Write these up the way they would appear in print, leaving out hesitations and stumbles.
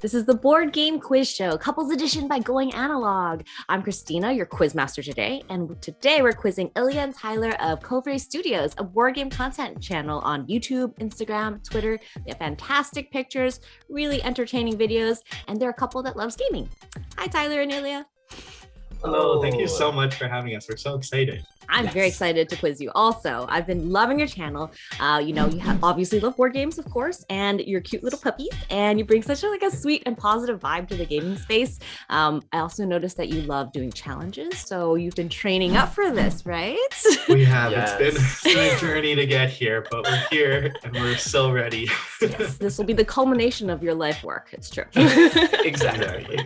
This is the Board Game Quiz Show, Couples Edition by Going Analog. I'm Christina, your quiz master today, and today we're quizzing Ilya and Tylor of Kovray Studios, a board game content channel on YouTube, Instagram, Twitter. They have fantastic pictures, really entertaining videos, and they're a couple that loves gaming. Hi, Tylor and Ilya. Hello, thank you so much for having us. We're so excited. I'm very excited to quiz you also. I've been loving your channel. You obviously love board games, of course, and you're cute little puppies, and you bring such a sweet and positive vibe to the gaming space. I also noticed that you love doing challenges, so you've been training up for this, right? We have. Yes. It's been a journey to get here, but we're here and we're so ready. Yes, this will be the culmination of your life work. It's true. Exactly.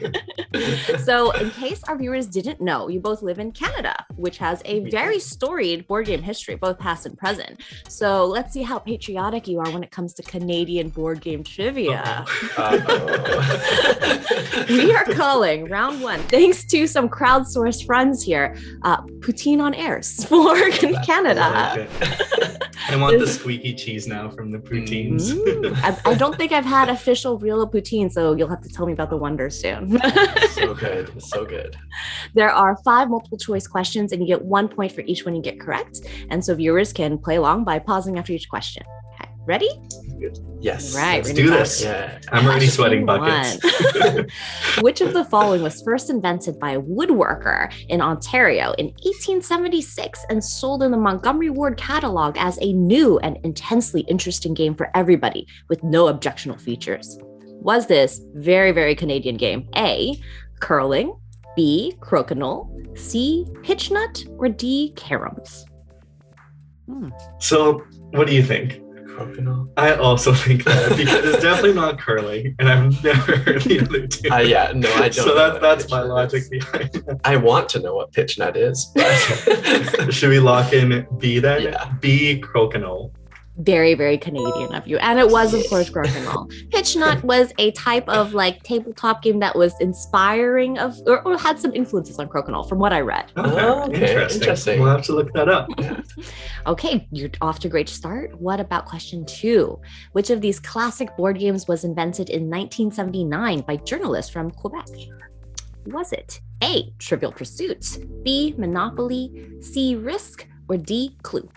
So in case our viewers didn't know, you both live in Canada, which has a very storied board game history, both past and present. So let's see how patriotic you are when it comes to Canadian board game trivia. We are calling round one, thanks to some crowdsourced friends here, Poutine on Airs for Canada. I want the squeaky cheese now from the poutines. I don't think I've had official real poutine, so you'll have to tell me about the wonders soon. So good, so good. There are 5 multiple choice questions, and you get 1 point for each one you get correct. And so viewers can play along by pausing after each question. Okay, ready? Yes. Right. Let's do this. Yeah. I'm already sweating buckets. Which of the following was first invented by a woodworker in Ontario in 1876 and sold in the Montgomery Ward catalog as a new and intensely interesting game for everybody with no objectionable features? Was this very, very Canadian game? A, curling, B, crokinole, C, pitchnut, or D, caroms? So, what do you think? Crokinole. I also think that because it's definitely not curling, and I've never heard the other two. I don't. So that's my logic behind it. I want to know what pitchnut is. But Should we lock in B then? Yeah. B, crokinole. Very, very Canadian of you. And it was, of course, crokinole. Pitchnut was a type of tabletop game that was inspiring of, or had some influences on crokinole, from what I read. Okay. Interesting. We'll have to look that up. Okay, you're off to a great start. What about question 2? Which of these classic board games was invented in 1979 by journalists from Quebec? Was it A, Trivial Pursuit, B, Monopoly, C, Risk, or D, Clue?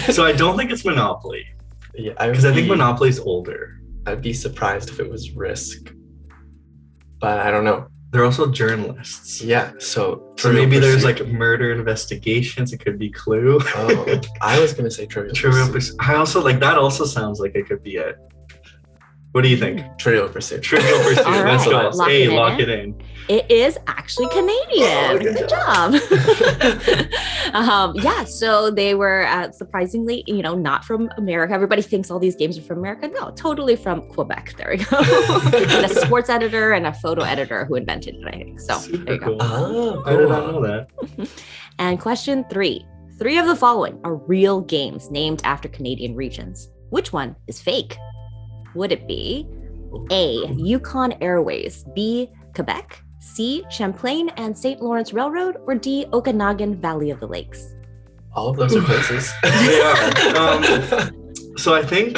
So I don't think it's Monopoly. Yeah, because I think Monopoly's older. I'd be surprised if it was Risk, but I don't know. They're also journalists. Yeah, so maybe there's murder investigations. It could be Clue. Oh, I was gonna say Trivial Pursuit. I also that also sounds like it could be it. What do you think? Trivial Pursuit. Trivial Pursuit. All Let's right. go. Lock it in. It is actually Canadian. Good job. So they were surprisingly, not from America. Everybody thinks all these games are from America. No, totally from Quebec. There we go. And a sports editor and a photo editor who invented it, I think. So Super there you go. Cool. Oh, I did not know that. And question 3. 3 of the following are real games named after Canadian regions. Which one is fake? Would it be A, Yukon Airways, B, Quebec, C, Champlain and St. Lawrence Railroad, or D, Okanagan Valley of the Lakes? all of those are places. They are. So I think,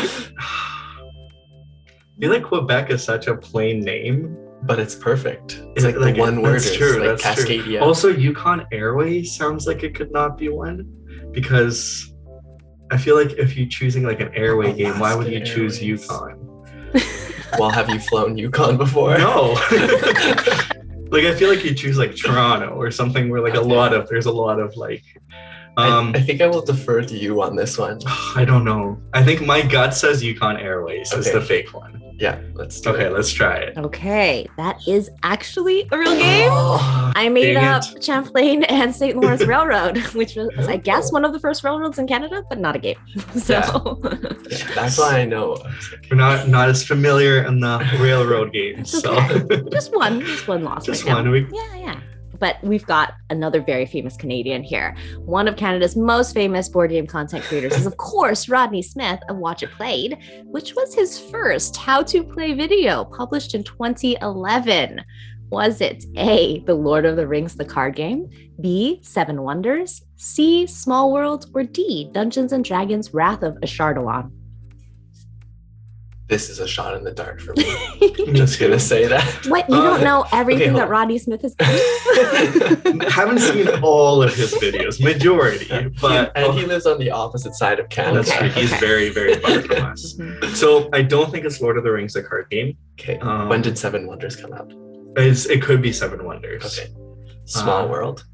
Quebec is such a plain name. But it's perfect. It's like the one word is true, like that's Cascadia. True. Also, Yukon Airways sounds like it could not be one, because I feel like if you're choosing like an airway game, why would you choose Yukon? Well, have you flown Yukon before? No. Like, I feel like you choose like Toronto or something where like there's a lot of like. I think I will defer to you on this one. I don't know. I think my gut says Yukon Airways is the fake one. Yeah, let's do it. Okay, let's try it. Okay, that is actually a real game. Oh, I made up Champlain and St. Lawrence Railroad, which was, I guess, one of the first railroads in Canada, but not a game. So yeah, that's why I know. We're not as familiar in the railroad games. Okay. So just one loss. Just right one. Now. Yeah. But we've got another very famous Canadian here. One of Canada's most famous board game content creators is, of course, Rodney Smith of Watch It Played, which was his first how-to play video published in 2011. Was it A, The Lord of the Rings, the card game, B, Seven Wonders, C, Small World, or D, Dungeons and Dragons, Wrath of Ashardalon? This is a shot in the dark for me. I'm just gonna say that. What? You don't know everything hold that on. Rodney Smith has done? Haven't seen all of his videos, majority, but And he lives on the opposite side of Canada. that's true. He's very, very far from us. So I don't think it's Lord of the Rings, the card game. Okay. Um, When did Seven Wonders come out? It could be Seven Wonders. Okay. Small World.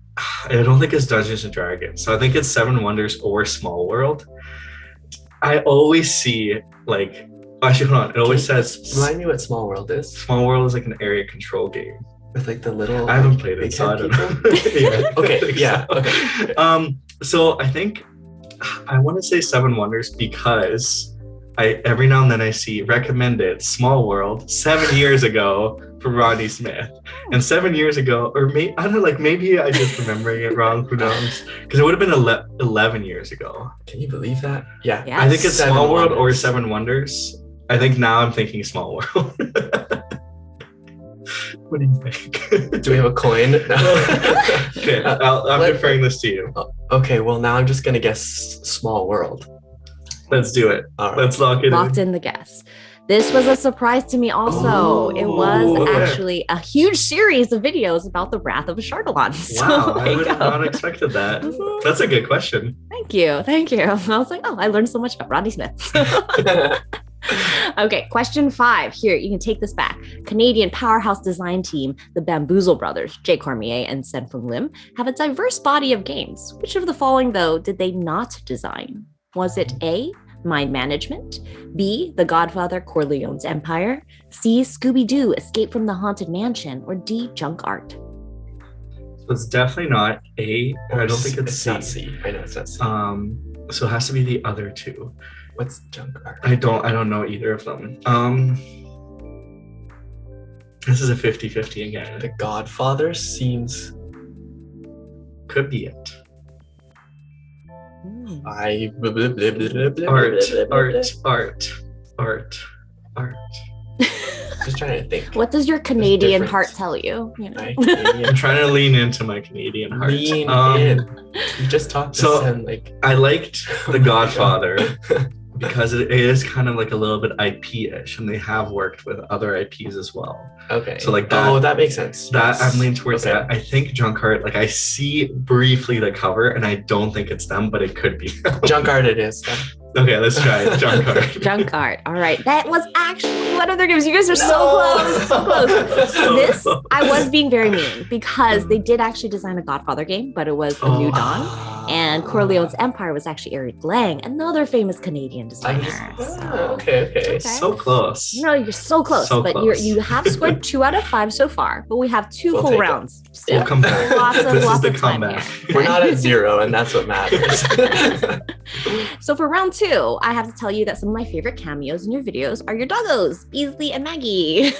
I don't think it's Dungeons and Dragons. So I think it's Seven Wonders or Small World. I always see like, actually, hold on. It always says Remind me what Small World is. Small World is like an area control game. With like the little. I haven't played it, big so I head don't know. Yeah, I Okay. think Yeah. so. Okay. So I think I want to say Seven Wonders because every now and then I see recommended Small World 7 years ago from Rodney Smith, and 7 years ago, or maybe I don't know, like maybe I just remembering it wrong. Who knows? Because it would have been 11 years ago. Can you believe that? Yeah. Yeah. I think it's Seven Small World or Wonders. Seven Wonders. I think now I'm thinking Small World. What do you think? Do we have a coin? Okay, I'm Let- deferring this to you. Okay. Well, now I'm just gonna guess Small World. Let's do it. All right. Let's lock it Locked in. in the guess. This was a surprise to me also. It was okay. actually a huge series of videos about the Wrath of Ashardalon. So Wow, there I you would have go. not expected that. Mhm. That's a good question. Thank you. Thank you. I was like, oh, I learned so much about Rodney Smith. Okay, question 5. Here, you can take this back. Canadian powerhouse design team, the Bamboozle brothers, Jay Cormier and Sen Fung Lim, have a diverse body of games. Which of the following, though, did they not design? Was it A, Mind Management, B, The Godfather, Corleone's Empire, C, Scooby-Doo, Escape from the Haunted Mansion, or D, Junk Art? So it's definitely not A, or I don't think it's not C. C. I know it's not C. So it has to be the other two. What's Junk Art? I don't know either of them. This is a 50-50 again. The Godfather seems. Could be it. I. Art. Just trying to think. What does your Canadian difference. heart tell you? You know? My I'm Canadian trying to lean into my Canadian heart. Lean in. You just talked to so- Sen like. I liked Oh The my Godfather God. because it is kind of like a little bit IP-ish, and they have worked with other IPs as well. Okay. So, like, that- Oh, that makes sense. That Yes. I'm leaning towards Okay. that. I think Junk Art, like I see briefly the cover, and I don't think it's them, but it could be. Junk Art it is. Okay, let's try it. Junk Art. Junk Art. All right. That was actually one of their games. You guys are so close. So close. This, I was being very mean because they did actually design a Godfather game, but it was A New Dawn. And Corleone's Empire was actually Eric Lang, another famous Canadian designer. Okay. So close. No, you're so close, So but close. you have scored 2 out of 5 so far, but we have 2 We'll full take it. rounds. We'll Still. come back. Lots of- this lots is the of time comeback. We're not at 0, and that's what matters. So for round 2, I have to tell you that some of my favorite cameos in your videos are your doggos, Beasley and Maggie.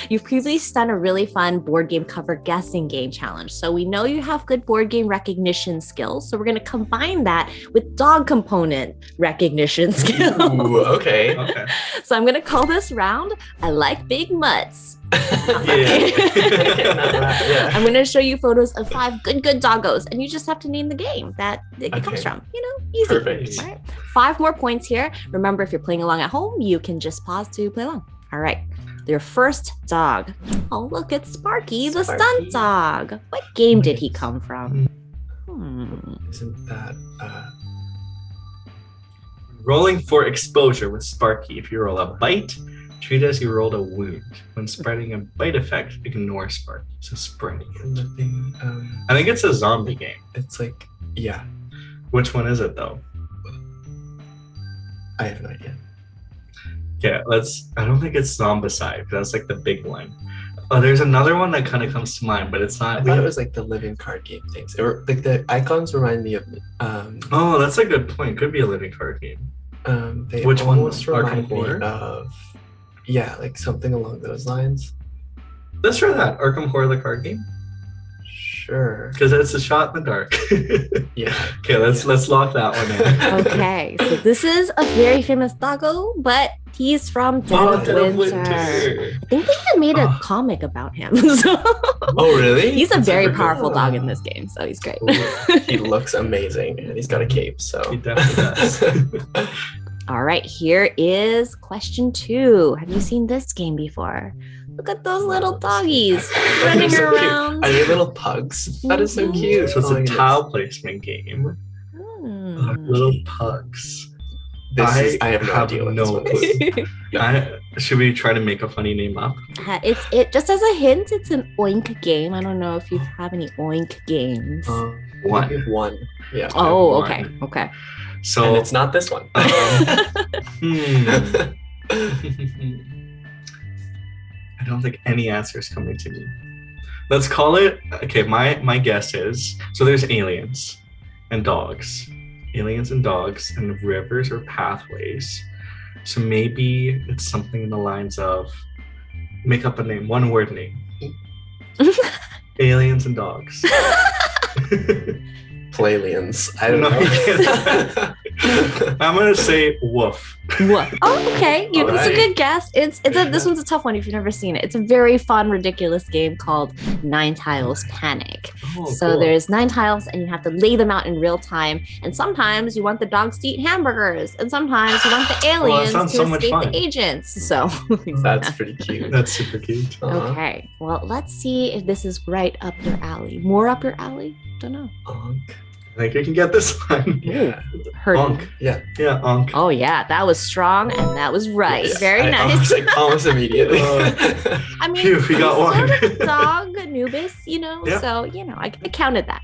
You've previously done a really fun board game cover guessing game challenge. So we know you have good board game recognition skills. So we're going to combine that with dog component recognition skills. Ooh, okay. Okay. So I'm going to call this round, I Like Big Mutts. Yeah. I'm going to show you photos of 5 good doggos, and you just have to name the game that it comes Okay. from. You know, easy. Perfect. All right. 5 more points here. Remember, if you're playing along at home, you can just pause to play along. All right. Your first dog. Oh, look, it's Sparky, the Sparky. stunt dog. What game did he come from? Isn't that Rolling for exposure with Sparky. If you roll a bite, treat it as you rolled a wound. When spreading a bite effect, ignore Sparky. So spreading it. the thing? I think it's a zombie game. It's like, yeah, Which one is it though? I have no idea. Yeah, I don't think it's Zombicide, because that's like the big one. Oh, there's another one that kind of comes to mind, but it's I not. thought it was like the living card game things. Like the icons remind me of Oh, that's a good point. Could be a living card game. they Which one? almost remind me Arkham Horror? of like something along those lines. Let's try that. Arkham Horror, the card game. sure. Because it's a shot in the dark. Yeah. Okay, let's lock that one in. Okay, so this is a very famous doggo, but he's from Dead of Dead of Winter. Winter. I think they even made a Oh. comic about him. So Oh, really? he's a That's very super powerful cool. dog in this game, so he's great. Ooh, he looks amazing, and he's got a cape. So He definitely does. All right, here is question 2. Have you seen this game before? Look at those little doggies running They're so cute. around. Are they little pugs? That is so Mhm. cute. So it's Oh my a goodness. tile placement game. Hmm. Little pugs. I have no idea what this no one is. clue. Should we try to make a funny name up? It just as a hint, it's an oink game. I don't know if you have any oink games. One. We have one. Yeah. Oh, one. okay, okay. So And it's not this one. I don't think any answer is coming to me. Let's call it. Okay, my guess is so. There's aliens and dogs, and rivers or pathways. So maybe it's something in the lines of make up a name, one word name. Aliens and dogs. Playlians. I don't No, know. you can't. I'm gonna say woof. What? Oh, okay. It's a Alright. good guess. This one's a tough one if you've never seen it. It's a very fun, ridiculous game called 9 Tiles Panic. Oh, So cool. there's 9 tiles and you have to lay them out in real time. And sometimes you want the dogs to eat hamburgers, and sometimes you want the aliens sounds to so much escape fun. the agents. So That's pretty cute. That's super cute. Uh-huh. okay. Well, let's see if this is right up your alley. More up your alley? Don't know. Onk. I think you can get this one. Yeah. Heard. Onk. Yeah. Yeah, onk. Oh yeah, that was strong and that was right. Yes. Very I nice. almost immediately. I mean, Phew, we got I'm one. sort of a dog, Anubis, Yeah. so I counted that.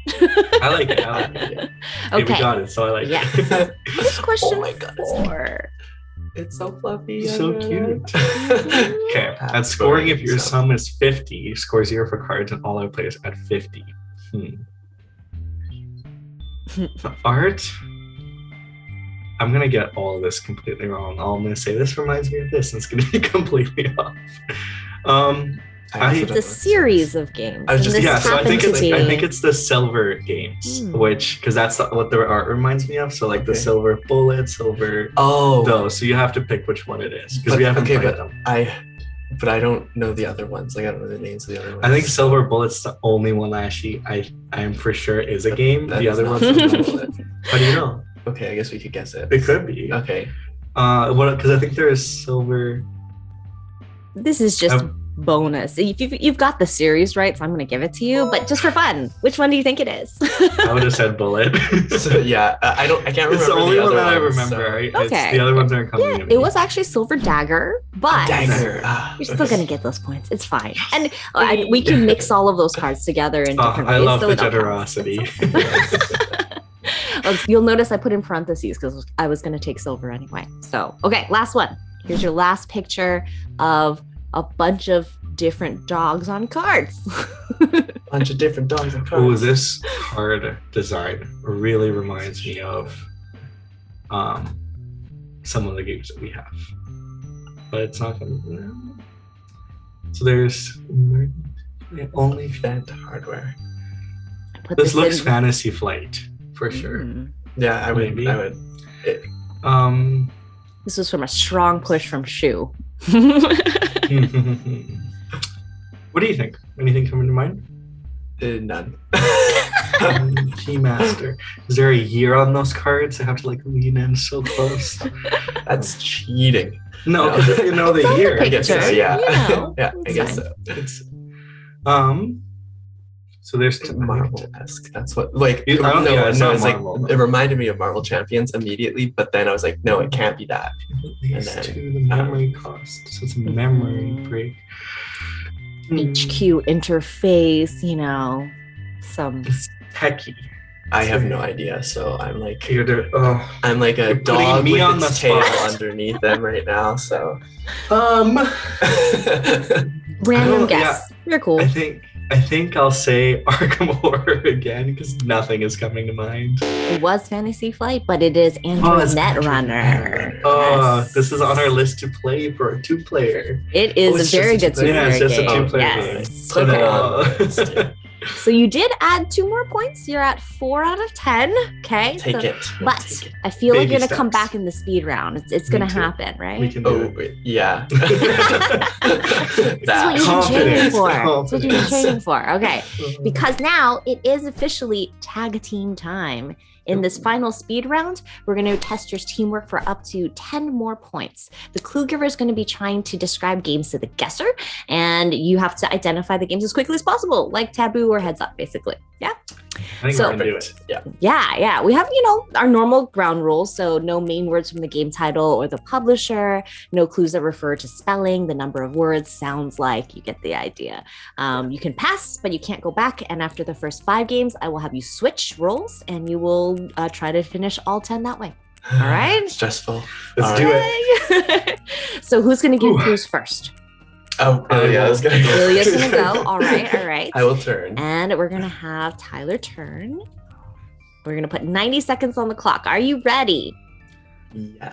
I like it. I like it. Yeah. Okay, we Okay. question so I like Yeah. it. Here's question Oh my God, it's 4. It's so fluffy. So I cute. love it. Okay, That's at scoring, if funny, your so. sum is 50, score 0 for cards and all other players at 50. Art, I'm gonna get all of this completely wrong. All I'm gonna say, this reminds me of this, and it's gonna be completely off. also It's don't a know series of games. I was and just- this Yeah, so I think happened it's to I be- think it's the silver games, Hmm. because that's what the art reminds me of. So like the Okay. silver bullet, silver Oh, those. So you have to pick which one it is because But- we haven't okay, played but them. I don't know the other ones. Like I don't know the names of the other ones. I think silver bullet's the only one that actually I am for sure is a game. That The is other not ones, Silver don't know. Bullet. How do you know? Okay, I guess we could guess it. It could be. Okay. What? Because I think there is silver. This is just bonus. You've got the series right, so I'm going to give it to you. But just for fun, which one do you think it is? I would have said bullet. So yeah, I can't remember. It's the only the one other that I ones, remember. so- Right? Okay. It's, the other ones aren't coming Yeah, to me. it was actually Silver Dagger, but Dagger. you're still going to get those points. It's fine. And we can mix all of those cards together in Oh, different I ways. love so the it all counts. generosity. You'll notice I put in parentheses because I was going to take silver anyway. So, okay, last one. Here's your last picture of a bunch of different dogs on cards. Bunch of different dogs and Oh, cards. this card design really reminds me of some of the games that we have, but it's not going to. So there's only. Vent hardware. I put This looks in- Fantasy Flight for sure. Yeah, I would. Maybe. I would. This was from a strong push from Shu. What do you think? Anything coming to mind? None. Keymaster. Is there a year on those cards? I have to like lean in so close. That's cheating. No, because you know the It's on the year. I guess so. Picture, Yeah. you know, Yeah, I it's guess fine. so. It's, so there's Marvel-esque. That's what. Like, I don't think it's not it's Marvel, like though. it reminded me of Marvel Champions immediately, but then I was like, no, it can't be that. These And then, two, the memory cost. So it's a memory break. HQ interface, some. It's techie. I have no idea, so I'm like, You're the, oh. I'm like a You're putting dog me with on its the tail spot. underneath them right now. So, Random Oh, guess. You're cool. I think I'll say Arkham Horror again because nothing is coming to mind. It was Fantasy Flight, but it is Android it's Netrunner. Oh, Yes. this is on our list to play for a 2-player. It Oh, is it's a very just a good two-player? two-player Yeah, it's just a game. two-player Yes. Put it on Oh. the list, yeah. So you did add 2 more points. You're at 4 out of 10. Okay. Take so, it. But Take it. I feel like Baby you're gonna come steps. back in the speed round. It's Me gonna too. happen, right? We can do Oh, it. wait, yeah. This is what you've been training Confidence, for. That's what you've been confidence. training for. Okay. Because now it is officially tag team time. In this final speed round, we're going to test your teamwork for up to 10 more points. The clue giver is going to be trying to describe games to the guesser, and you have to identify the games as quickly as possible, like Taboo or Heads Up, basically. Yeah? I think So- we can do it. Yeah. Yeah. We have, our normal ground rules. So no main words from the game title or the publisher, no clues that refer to spelling, the number of words, sounds like, you get the idea. You can pass, but you can't go back. And after the first 5 games, I will have you switch roles and you will try to finish all 10 that way. All right. Stressful. Let's All do right. it. So who's going to give Ooh. clues first? Oh, yeah. I was gonna go. Ilya's going to go. All right. I will turn. And we're going to have Tyler turn. We're going to put 90 seconds on the clock. Are you ready?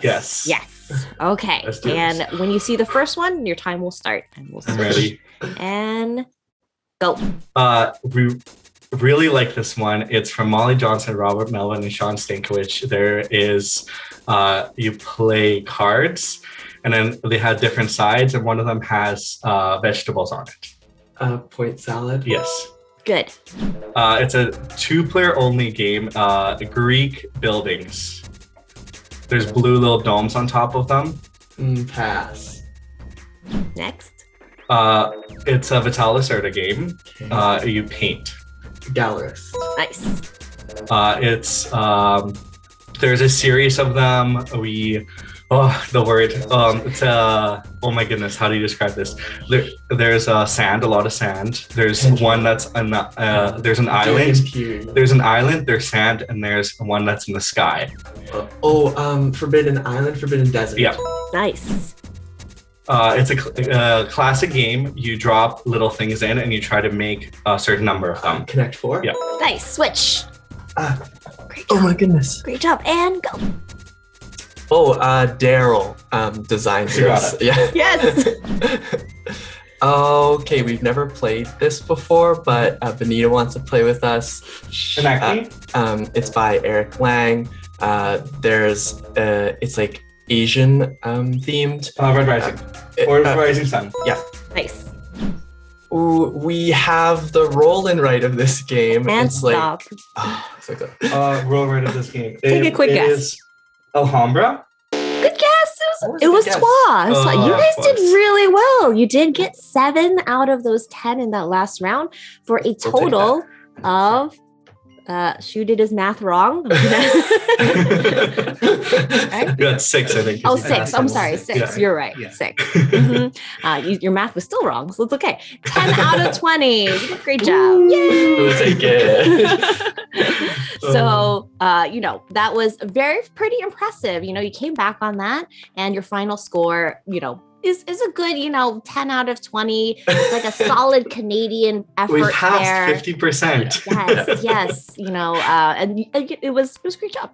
Yes. Yes. Okay. Let's do And this. when you see the first one, your time will start. And we'll I'm switch. ready. And go. We really like this one. It's from Molly Johnson, Robert Melvin, and Sean Stankiewicz. There is, you play cards, and then they have different sides, and one of them has vegetables on it. Point salad. Yes. Good. It's a 2-player only game. Greek buildings. There's blue little domes on top of them. Pass. Next. It's a Vitalis Erta game. Okay. You paint. Gallerist. Nice. It's there's a series of them. It's oh my goodness, how do you describe this? There's sand, a lot of sand. There's one that's there's an island. There's an island, there's sand, and there's one that's in the sky. Forbidden Island, Forbidden Desert. Yeah. Nice. It's a classic game. You drop little things in and you try to make a certain number of them. Connect 4. Yeah. Nice. Switch. Great job. Oh my goodness. Great job. And go. Daryl designed You got this. Yeah. Yes. Okay, we've never played this before, but Benita wants to play with us. It's by Eric Lang. It's like Asian themed. Red Rising. Or Rising Sun. Nice. Ooh, we have the roll and write of this game. And it's like stop. it's like Roll right of this game. Take a quick guess. Is Alhambra. Good guess. That was It a was good guess. Twa. You guys did close. really well. You did get 7 out of those 10 in that last round for a take total of shoot it is math wrong. You got 6, I think. Oh, You 6. passed I'm on sorry, 6. 6. Yeah. You're right. Yeah. 6. Your math was still wrong, so it's okay. 10 out of 20. You did a great job. Yay! We'll take it. So, that was pretty impressive. You came back on that, and your final score, is a good, 10 out of 20. It's like a solid Canadian effort We there. passed 50%. Yes. And it was a great job.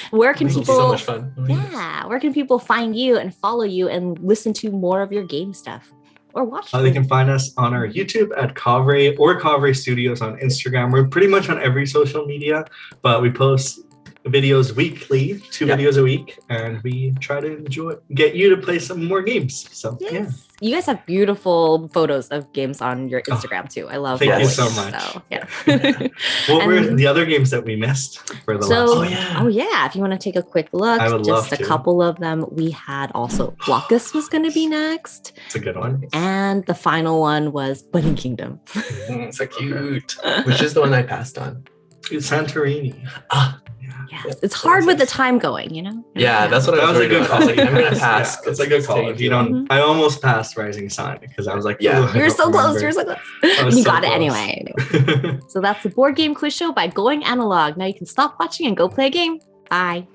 Where can This was people? so much fun. Yeah, where can people find you and follow you and listen to more of your game stuff or watch? They can find us on our YouTube at Kovray or Kovray Studios on Instagram. We're pretty much on every social media, but we post videos weekly, 2 videos a week, and we try to get you to play some more games. So Yes. You guys have beautiful photos of games on your Instagram too. I love Thank you those. so much. So, yeah. What were And- the other games that we missed for the So- last Oh one? yeah. Oh yeah, if you want to take a quick look, I would just love a to. couple of them. We had also Blockus was going to be next, It's a good one. and the final one was Bunny Kingdom. So cute. Which is the one I passed on. It's Santorini. Yes, it's hard with the time going, Yeah, that's what I That was was a worried good about. I was call. like, I'm gonna pass. Yeah, it's a good call. If you don't, I almost passed Rising Sun because I was like, Yeah. "Ooh, I You're don't so close. remember." You're so close. I was You so got it close. anyway. So that's the board game quiz show by Going Analog. Now you can stop watching and go play a game. Bye.